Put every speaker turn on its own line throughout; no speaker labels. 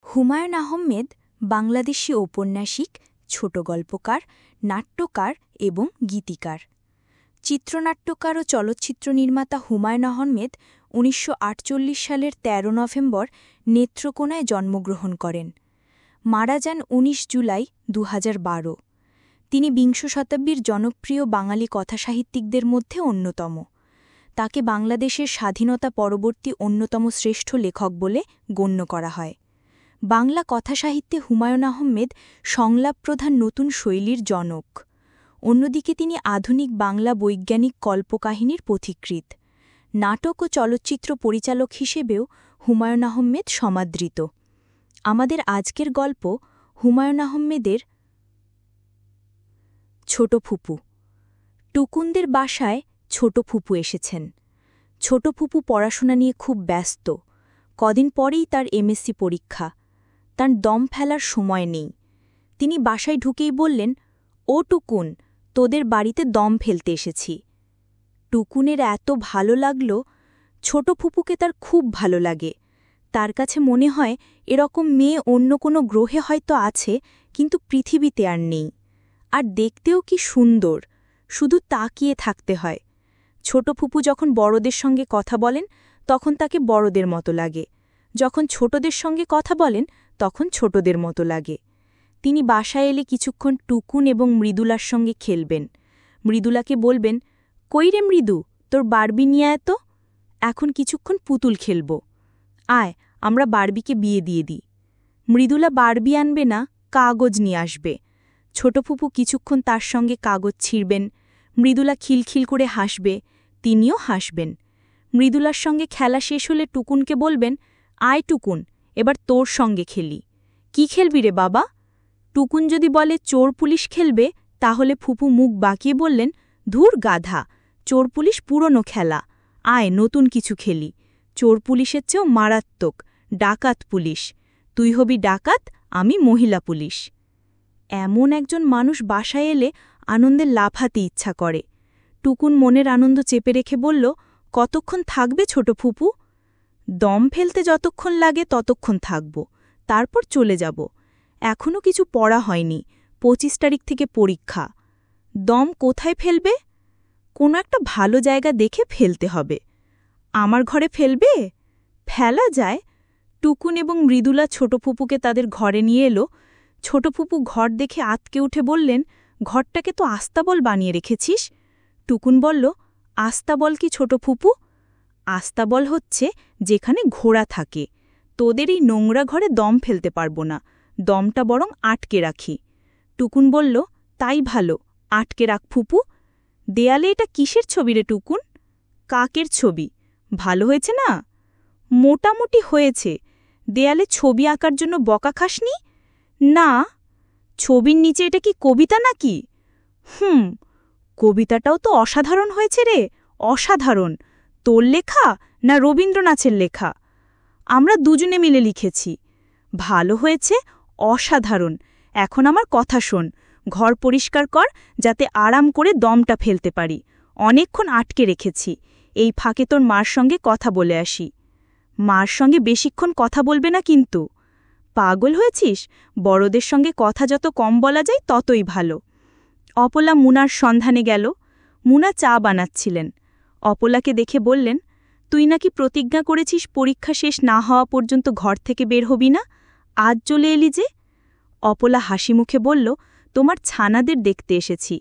হুমায়ূন আহমেদ বাংলাদেশী ঔপন্যাসিক, ছোট গল্পকার, নাট্যকার এবং গীতিকার। চিত্রনাট্যকার ও চলচ্চিত্র নির্মাতা হুমায়ূন আহমেদ ১৯৪৮ সালের ১৩ নভেম্বর নেত্রকোনায় জন্মগ্রহণ করেন। মারা যান ১৯ জুলাই, ২০১২। তিনি বিংশ শতাব্দীর জনপ্রিয় বাঙালি কথাসাহিত্যিকদের মধ্যে অন্যতম। তাকে বাংলাদেশের স্বাধীনতা পরবর্তী অন্যতম শ্রেষ্ঠ লেখক বলে গণ্য করা হয়। বাংলা কথাসাহিত্যে হুমায়ূন আহমেদ সংলাপপ্রধান নতুন শৈলীর জনক। অন্যদিকে তিনি আধুনিক বাংলা বৈজ্ঞানিক কল্পকাহিনীর পথিকৃৎ। নাটক ও চলচ্চিত্র পরিচালক হিসেবেও হুমায়ূন আহমেদ সমাদৃত। আমাদের আজকের গল্প হুমায়ূন আহমেদের ছোট ফুপু। টুকুনদের বাসায় ছোট ফুপু এসেছেন। ছোট ফুপু পড়াশোনা নিয়ে খুব ব্যস্ত। কদিন পরেই তার এমএসসি পরীক্ষা। তার দম ফেলার সময় নেই। তিনি বাসায় ঢুকেই বললেন, ও টুকুন, তোদের বাড়িতে দম ফেলতে এসেছি। টুকুনের এত ভালো লাগল, ছোট ফুপুকে তার খুব ভালো লাগে। তার কাছে মনে হয় এরকম মেয়ে অন্য কোনো গ্রহে হয়তো আছে, কিন্তু পৃথিবীতে আর নেই। আর দেখতেও কি সুন্দর, শুধু তাকিয়ে থাকতে হয়। ছোট ফুপু যখন বড়দের সঙ্গে কথা বলেন তখন তাকে বড়দের মতো লাগে, যখন ছোটদের সঙ্গে কথা বলেন তখন ছোটদের মতো লাগে। তিনি বাসায় এলে কিছুক্ষণ টুকুন এবং মৃদুলার সঙ্গে খেলবেন। মৃদুলাকে বলবেন, কই রে মৃদু, তোর বারবি নিয়ে আয় তো, এখন কিছুক্ষণ পুতুল খেলব। আয়, আমরা বারবিকে বিয়ে দিয়ে দিই। মৃদুলা বারবি আনবে না, কাগজ নিয়ে আসবে। ছোট ফুপু কিছুক্ষণ তার সঙ্গে কাগজ ছিঁড়বেন। মৃদুলা খিলখিল করে হাসবে, তিনিও হাসবেন। মৃদুলার সঙ্গে খেলা শেষ হলে টুকুনকে বলবেন, আয় টুকুন, এবার তোর সঙ্গে খেলি। কি খেলবি রে বাবা? টুকুন যদি বলে চোর পুলিশ খেলবে, তাহলে ফুপু মুখ বাঁকিয়ে বললেন, ধুর গাধা, চোর পুলিশ পুরনো খেলা, আয় নতুন কিছু খেলি। চোর পুলিশের চেয়েও মারাত্মক, ডাকাত পুলিশ। তুই হবি ডাকাত, আমি মহিলা পুলিশ। এমন একজন মানুষ বাসায় এলে আনন্দে লাফাতে ইচ্ছা করে। টুকুন মনের আনন্দ চেপে রেখে বলল, কতক্ষণ থাকবে ছোট ফুপু? দম ফেলতে যতক্ষণ লাগে ততক্ষণ থাকব, তারপর চলে যাব। এখনও কিছু পড়া হয়নি, ২৫ তারিখ থেকে পরীক্ষা। দম কোথায় ফেলবে? কোনো একটা ভালো জায়গা দেখে ফেলতে হবে। আমার ঘরে ফেলবে? ফেলা যায়। টুকুন এবং মৃদুলা ছোট ফুপুকে তাদের ঘরে নিয়ে এলো। ছোট ফুপু ঘর দেখে আতকে উঠে বললেন, ঘরটাকে তো আস্তাবল বানিয়ে রেখেছিস। টুকুন বলল, আস্তাবল কি ছোট ফুপু? আস্তাবল হচ্ছে যেখানে ঘোড়া থাকে। তোদের এই নোংরা ঘরে দম ফেলতে পারবো না, দমটা বরং আটকে রাখি। টুকুন বলল, তাই ভালো, আটকে রাখ ফুপু। দেয়ালে এটা কিসের ছবি রে টুকুন? কাকের ছবি। ভালো হয়েছে না? মোটামুটি হয়েছে। দেয়ালে ছবি আঁকার জন্য বকা খাসনি? না। ছবির নিচে এটা কি কবিতা নাকি? কবিতাটাও তো অসাধারণ হয়েছে রে, অসাধারণ। তোর লেখা না রবীন্দ্রনাথের লেখা? আমরা দুজনে মিলে লিখেছি। ভালো হয়েছে, অসাধারণ। এখন আমার কথা শোন, ঘর পরিষ্কার কর যাতে আরাম করে দমটা ফেলতে পারি। অনেকক্ষণ আটকে রেখেছি, এই ফাঁকে তোর মার সঙ্গে কথা বলে আসি। মার সঙ্গে বেশিক্ষণ কথা বলবে না কিন্তু। পাগল হয়েছিস? বড়দের সঙ্গে কথা যত কম বলা যায় ততই ভালো। অপলা মুনার সন্ধানে গেল। মুনা চা বানাচ্ছিলেন। অপলাকে দেখে বললেন, তুই নাকি প্রতিজ্ঞা করেছিস পরীক্ষা শেষ না হওয়া পর্যন্ত ঘর থেকে বের হবি না, আজ চলে এলি যে? অপলা হাসি মুখে বলল, তোমার ছানাদের দেখতে এসেছি।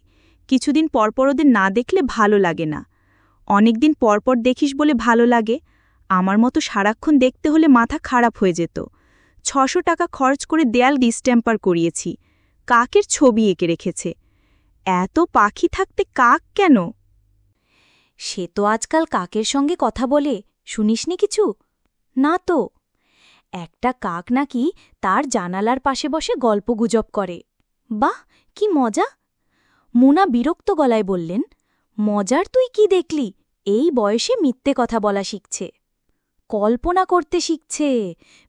কিছুদিন পরপর ওদের না দেখলে ভালো লাগে না। অনেকদিন পরপর দেখিস বলে ভালো লাগে। আমার মতো সারাক্ষণ দেখতে হলে মাথা খারাপ হয়ে যেত। ৬০০ টাকা খরচ করে দেয়াল ডিস্টেম্পার করিয়েছি। কাকের ছবি এঁকে রেখেছে। এত পাখি থাকতে কাক কেন?
সে তো আজকাল কাকের সঙ্গে কথা বলে, শুনিসনি কিছু? না তো। একটা কাক নাকি তার জানালার পাশে বসে গল্পগুজব করে। বাহ, কি মজা! মুনা বিরক্ত গলায় বললেন, মজার তুই কি দেখলি? এই বয়সে মিথ্যে কথা বলা শিখছে। কল্পনা করতে শিখছে।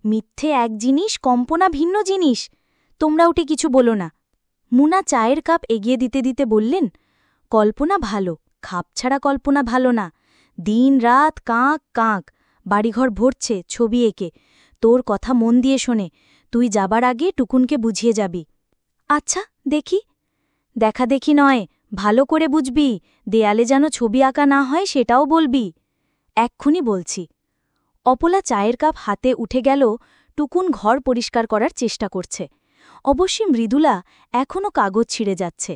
মিথ্যে এক জিনিস, কল্পনা ভিন্ন জিনিস। তোমরা উঠে কিছু বলো না। মুনা চায়ের কাপ এগিয়ে দিতে দিতে বললেন, কল্পনা ভালো, খাপছাড়া কল্পনা ভালো না। দিন রাত কাঁক কাঁক, বাড়িঘর ভরছে ছবি এঁকে। তোর কথা মন দিয়ে শোনে, তুই যাবার আগে টুকুনকে বুঝিয়ে যাবি। আচ্ছা, দেখি। দেখা দেখি নয়, ভালো করে বুঝবি, দেয়ালে যেন ছবি আঁকা না হয় সেটাও বলবি। এক্ষুনি বলছি। অপলা চায়ের কাপ হাতে উঠে গেল। টুকুন ঘর পরিষ্কার করার চেষ্টা করছে। অবশ্যই মৃদুলা এখনও কাগজ ছিঁড়ে যাচ্ছে।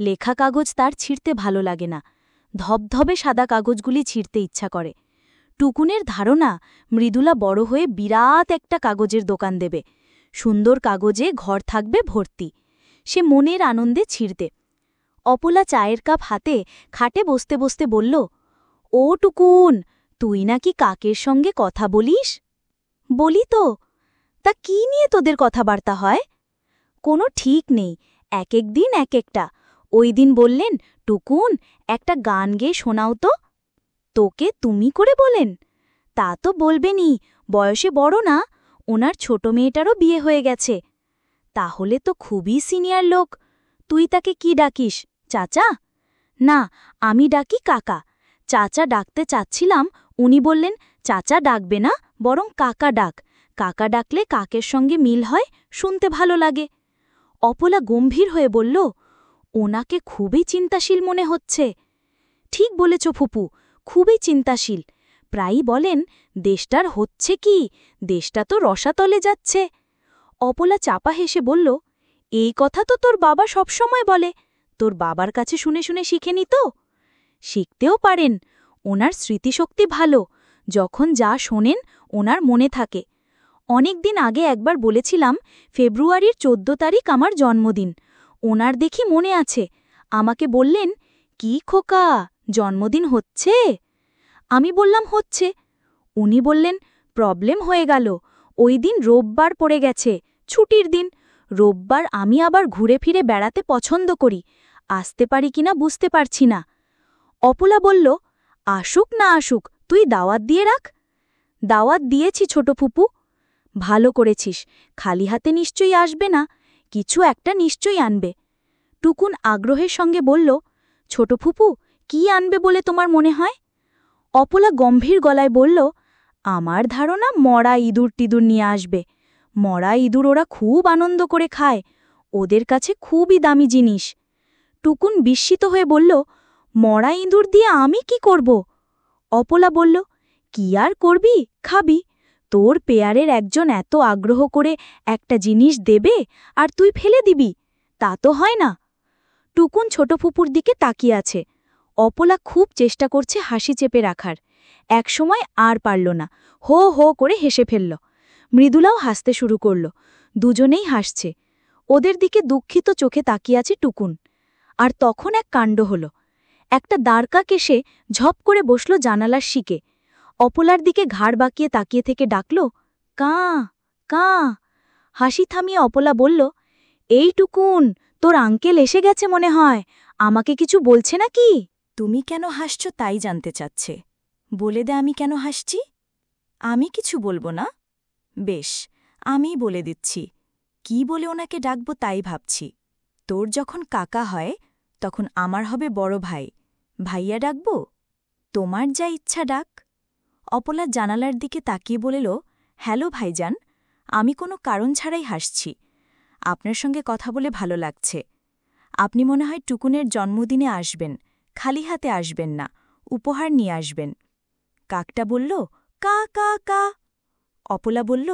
লেখা কাগজ তার ছিঁড়তে ভালো লাগে না, ধবধবে সাদা কাগজগুলি ছিঁড়তে ইচ্ছা করে। টুকুনের ধারণা মৃদুলা বড় হয়ে বিরাট একটা কাগজের দোকান দেবে, সুন্দর কাগজে ঘর থাকবে ভর্তি। সে মনের আনন্দে ছিঁড়তে। অপলা চায়ের কাপ হাতে খাটে বসতে বসতে বলল, ও টুকুন, তুই নাকি কাকের সঙ্গে কথা বলিস? বলি তো। তা কি নিয়ে তোদের কথাবার্তা হয়? কোনো ঠিক নেই, এক এক দিন এক একটা। ওই দিন বললেন, টুকুন, একটা গান গেয়ে শোনাও তো। তোকে তুমি করে বলেন? তা তো বলবেনই, বয়সে বড় না, ওনার ছোট মেয়েটারও বিয়ে হয়ে গেছে। তাহলে তো খুবই সিনিয়র লোক। তুই তাকে কি ডাকিস, চাচা? না, আমি ডাকি কাকা। চাচা ডাকতে চাচ্ছিলাম, উনি বললেন চাচা ডাকবে না, বরং কাকা ডাক। কাকা ডাকলে কাকের সঙ্গে মিল হয়, শুনতে ভালো লাগে। অপলা গম্ভীর হয়ে বলল, ওনাকে খুবই চিন্তাশীল মনে হচ্ছে। ঠিক বলেছ ফুপু, খুবই চিন্তাশীল। প্রায়ই বলেন, দেশটার হচ্ছে কি, দেশটা তো রসাতলে যাচ্ছে। অপলা চাপা হেসে বলল, এই কথা তো তোর বাবা সবসময় বলে। তোর বাবার কাছে শুনে শুনে শিখেনি তো? শিখতেও পারেন, ওনার স্মৃতিশক্তি ভালো, যখন যা শোনেন ওনার মনে থাকে। অনেক দিন আগে একবার বলেছিলাম, ফেব্রুয়ারির 14 তারিখ আমার জন্মদিন। ওনার দেখি মনে আছে, আমাকে বললেন, কি খোকা, জন্মদিন হচ্ছে? আমি বললাম হচ্ছে। উনি বললেন, প্রবলেম হয়ে গেল, ওই দিন রোববার পড়ে গেছে, ছুটির দিন। রোববার আমি আবার ঘুরে ফিরে বেড়াতে পছন্দ করি, আসতে পারি কিনা বুঝতে পারছি না। অপলা বলল, আসুক না আসুক, তুই দাওয়াত দিয়ে রাখ। দাওয়াত দিয়েছি ছোট ফুপু। ভালো করেছিস, খালি হাতে নিশ্চয়ই আসবে না, কিছু একটা নিশ্চয়ই আনবে। টুকুন আগ্রহের সঙ্গে বলল, ছোট ফুপু, কি আনবে বলে তোমার মনে হয়? অপলা গম্ভীর গলায় বলল, আমার ধারণা মরা ইঁদুর টিদুর নিয়ে আসবে। মরা ইঁদুর ওরা খুব আনন্দ করে খায়, ওদের কাছে খুবই দামি জিনিস। টুকুন বিস্মিত হয়ে বলল, মরা ইঁদুর দিয়ে আমি কি করব? অপলা বলল, কি আর করবি, খাবি। তোর পেয়ারের একজন এত আগ্রহ করে একটা জিনিস দেবে আর তুই ফেলে দিবি, তা তো হয় না। টুকুন ছোট ফুপুর দিকে তাকিয়ে আছে। অপলা খুব চেষ্টা করছে হাসি চেপে রাখার। একসময় আর পারল না, হো হো করে হেসে ফেলল। মৃদুলাও হাসতে শুরু করল। দুজনেই হাসছে। ওদের দিকে দুঃখিত চোখে তাকিয়ে আছে টুকুন। আর তখন এক কাণ্ড হল। একটা দাঁড়কাক এসে ঝপ করে বসল জানালার শিকে। অপলার দিকে ঘাড় বাঁকিয়ে তাকিয়ে থেকে ডাকল, কাঁ কাঁ। হাসি থামিয়ে অপলা বলল, এই টুকুন, তোর আঙ্কেল এসে গেছে মনে হয়, আমাকে কিছু বলছে নাকি? তুমি কেন হাসছ তাই জানতে চাচ্ছে। বলে দে আমি কেন হাসছি। আমি কিছু বলবো না? বেশ, আমিই বলে দিচ্ছি। কি বলে ওনাকে ডাকব তাই ভাবছি। তোর যখন কাকা হয়, তখন আমার হবে বড় ভাই। ভাইয়া ডাকব? তোমার যা ইচ্ছা ডাক। অপলা জানালার দিকে তাকিয়ে বলিল, হ্যালো ভাইজান, আমি কোনো কারণ ছাড়াই হাসছি। আপনার সঙ্গে কথা বলে ভালো লাগছে। আপনি মনে হয় টুকুনের জন্মদিনে আসবেন, খালি হাতে আসবেন না, উপহার নিয়ে আসবেন। কাকটা বলল, কা কা কা। অপলা বলল,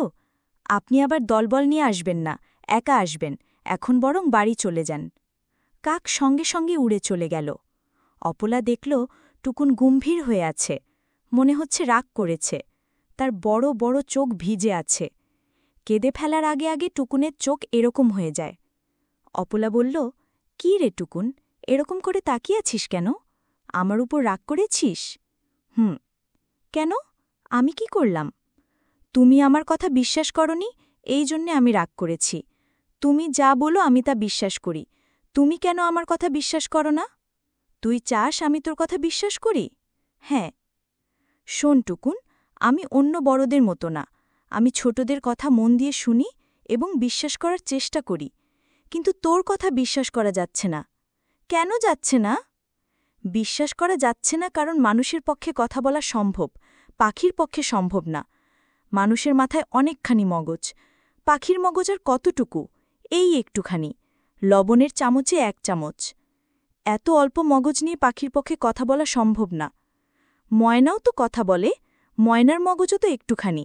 আপনি আবার দলবল নিয়ে আসবেন না, একা আসবেন, এখন বরং বাড়ি চলে যান। কাক সঙ্গে সঙ্গে উড়ে চলে গেল। অপলা দেখল টুকুন গম্ভীর হয়ে আছে, মনে হচ্ছে রাগ করেছে। তার বড় বড় চোখ ভিজে আছে। কেঁদে ফেলার আগে আগে টুকুনের চোখ এরকম হয়ে যায়। অপলা বলল, কি রে টুকুন, এরকম করে তাকিয়ে আছিস কেন? আমার উপর রাগ করেছিস? কেন, আমি কি করলাম? তুমি আমার কথা বিশ্বাস করনি, এই জন্যে আমি রাগ করেছি। তুমি যা বলো আমি তা বিশ্বাস করি। তুমি কেন আমার কথা বিশ্বাস করো না? তুই চাস আমি তোর কথা বিশ্বাস করি? হ্যাঁ। শোন টুকুন, আমি অন্য বড়দের মতো না। আমি ছোটদের কথা মন দিয়ে শুনি এবং বিশ্বাস করার চেষ্টা করি। কিন্তু তোর কথা বিশ্বাস করা যাচ্ছে না। কেন যাচ্ছে না? বিশ্বাস করা যাচ্ছে না কারণ মানুষের পক্ষে কথা বলা সম্ভব, পাখির পক্ষে সম্ভব না। মানুষের মাথায় অনেকখানি মগজ,
পাখির মগজ আর কতটুকু? এই একটুখানি, লবণের চামচে 1 চামচ। এত অল্প মগজ নিয়ে পাখির পক্ষে কথা বলা সম্ভব না। ময়নাও তো কথা বলে, ময়নার মগজও তো একটুখানি।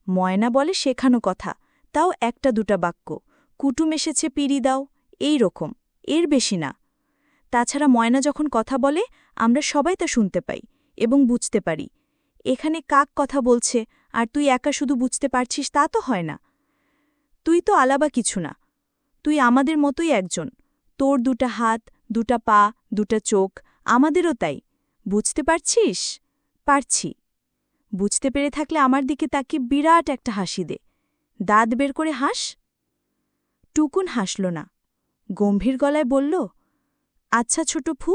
ময়না বলে শেখানো কথা, তাও 1-2 বাক্য, কুটুম এসেছে পিড়ি দাও, এই রকম, এর বেশি না। তাছাড়া ময়না যখন কথা বলে আমরা সবাই তা শুনতে পাই এবং বুঝতে পারি। এখানে কাক কথা বলছে আর তুই একা শুধু বুঝতে পারছিস তা তো হয় না। তুই তো আলাবা কিছু না, তুই আমাদের মতোই একজন। তোর 2টা হাত, 2টা পা, 2টা চোখ, আমাদেরও তাই। বুঝতে পারছিস? পারছি। বুঝতে পেরে থাকলে আমার দিকে তাকিয়ে বিরাট একটা হাসি দে, দাঁত বের করে হাস। টুকুন হাসল না, গম্ভীর গলায় বলল, আচ্ছা ছোট ফু,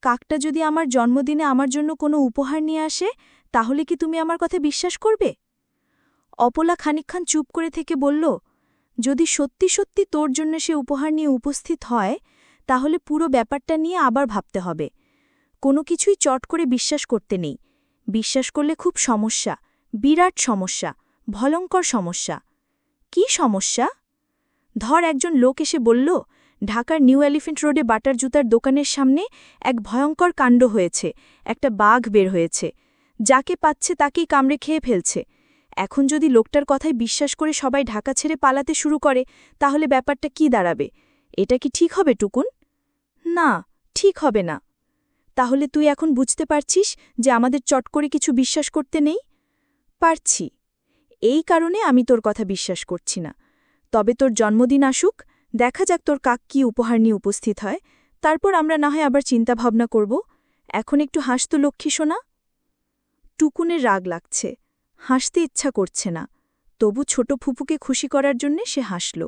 কাকটা যদি আমার জন্মদিনে আমার জন্য কোনো উপহার নিয়ে আসে, তাহলে কি তুমি আমার কথা বিশ্বাস করবে? অপলা খানিকক্ষণ চুপ করে থেকে বলল, যদি সত্যি সত্যি তোর জন্য সে উপহার নিয়ে উপস্থিত হয়, তাহলে পুরো ব্যাপারটা নিয়ে আবার ভাবতে হবে। কোনো কিছুই চট করে বিশ্বাস করতে নেই। বিশ্বাস করলে খুব সমস্যা, বিরাট সমস্যা, ভয়ঙ্কর সমস্যা। কি সমস্যা? ধর একজন লোক এসে বলল, ঢাকার নিউ এলিফেন্ট রোডে বাটার জুতার দোকানের সামনে এক ভয়ঙ্কর কাণ্ড হয়েছে, একটা বাঘ বের হয়েছে, যাকে পাচ্ছে তাকেই কামড়ে খেয়ে ফেলছে। এখন যদি লোকটার কথায় বিশ্বাস করে সবাই ঢাকা ছেড়ে পালাতে শুরু করে, তাহলে ব্যাপারটা কি দাঁড়াবে? এটা কি ঠিক হবে টুকুন? না, ঠিক হবে না। তাহলে তুই এখন বুঝতে পারছিস যে আমাদের চট করে কিছু বিশ্বাস করতে নেই? পারছি। এই কারণে আমি তোর কথা বিশ্বাস করছি না। তবে তোর জন্মদিন আসুক, দেখা যাক তোর কাক কি উপহার নিয়ে উপস্থিত হয়, তারপর আমরা না হয় আবার চিন্তাভাবনা করব। এখন একটু হাস তো লক্ষ্মী সোনা। টুকুনের রাগ লাগছে, হাসতে ইচ্ছা করছে না, তবু ছোট ফুপুকে খুশি করার জন্যে সে হাসল।